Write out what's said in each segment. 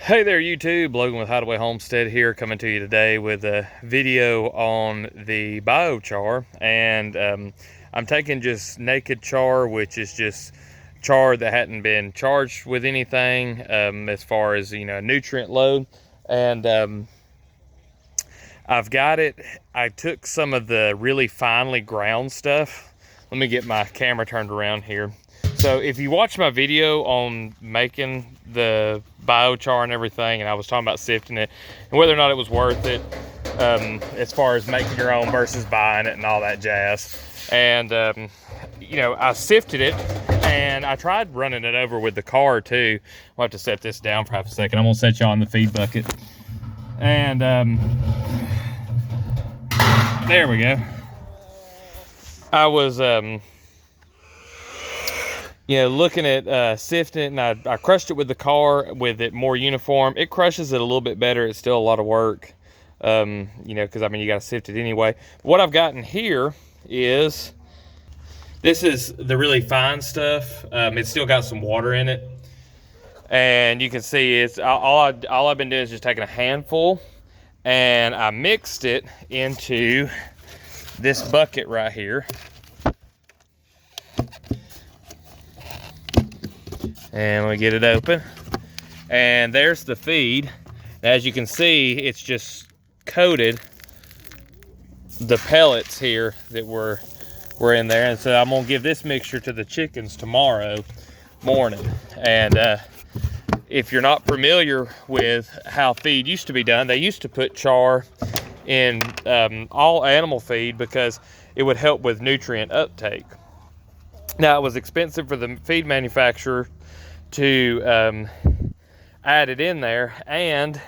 Hey there YouTube, Logan with Hideaway Homestead here, coming to you today with a video on the biochar. And I'm taking just naked char, which is just char that hadn't been charged with anything as far as, nutrient load. And I've got it. I took some of the really finely ground stuff. Let me get my camera turned around here. So if you watch my video on making the biochar and everything, and I was talking about sifting it and whether or not it was worth it, as far as making your own versus buying it and all that jazz. And I sifted it and I tried running it over with the car too. I'll have to set this down for half a second. I'm gonna set you on the feed bucket. And there we go. I was looking at sifting it, and I crushed it with the car with it more uniform. It crushes it a little bit better. It's still a lot of work, because you got to sift it anyway. What I've gotten here is, this is the really fine stuff. It's still got some water in it, and you can see it's all I've been doing is just taking a handful, and I mixed it into this bucket right here. And we get it open, and there's the feed. As you can see, it's just coated the pellets here that were in there. And so I'm gonna give this mixture to the chickens tomorrow morning. And if you're not familiar with how feed used to be done, they used to put char in all animal feed because it would help with nutrient uptake. Now, it was expensive for the feed manufacturer to add it in there, and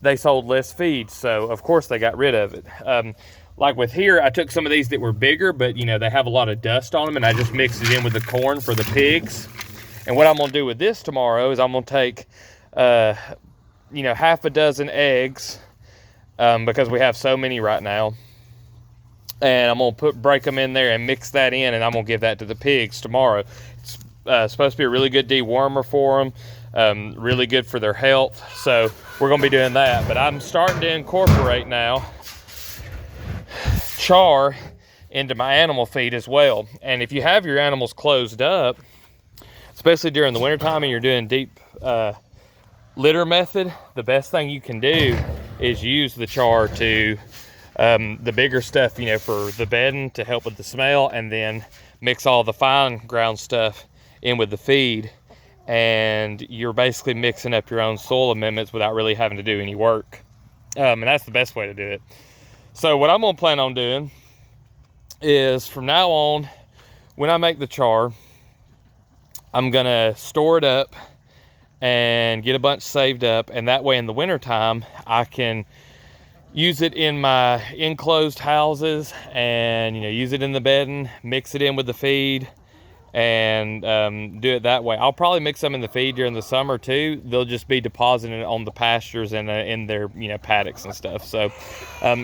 they sold less feed, so of course they got rid of it. Like with here, I took some of these that were bigger, but they have a lot of dust on them, and I just mixed it in with the corn for the pigs. And what I'm gonna do with this tomorrow is I'm gonna take half a dozen eggs, because we have so many right now, and I'm gonna break them in there and mix that in, and I'm gonna give that to the pigs tomorrow. It's supposed to be a really good dewormer for them, really good for their health. So we're gonna be doing that. But I'm starting to incorporate now char into my animal feed as well. And if you have your animals closed up, especially during the wintertime and you're doing deep litter method, the best thing you can do is use the char to the bigger stuff, for the bedding to help with the smell, and then mix all the fine ground stuff in with the feed, and you're basically mixing up your own soil amendments without really having to do any work. And that's the best way to do it. So what I'm gonna plan on doing is, from now on, when I make the char, I'm gonna store it up and get a bunch saved up, and that way in the wintertime I can use it in my enclosed houses and use it in the bedding, mix it in with the feed, and do it that way. I'll probably mix some in the feed during the summer too. They'll just be depositing it on the pastures and in their paddocks and stuff. So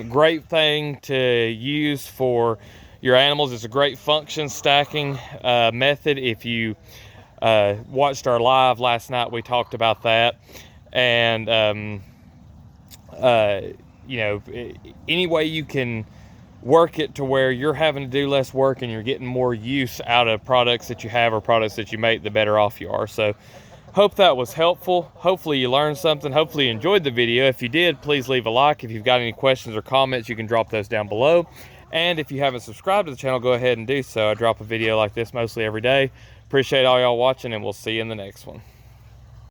great thing to use for your animals. It's a great function stacking method. If you watched our live last night, we talked about that. And any way you can work it to where you're having to do less work and you're getting more use out of products that you have or products that you make, the better off you are. So hope that was helpful. Hopefully you learned something. Hopefully you enjoyed the video. If you did, please leave a like. If you've got any questions or comments, you can drop those down below. And if you haven't subscribed to the channel, go ahead and do so. I drop a video like this mostly every day. Appreciate all y'all watching, and we'll see you in the next one.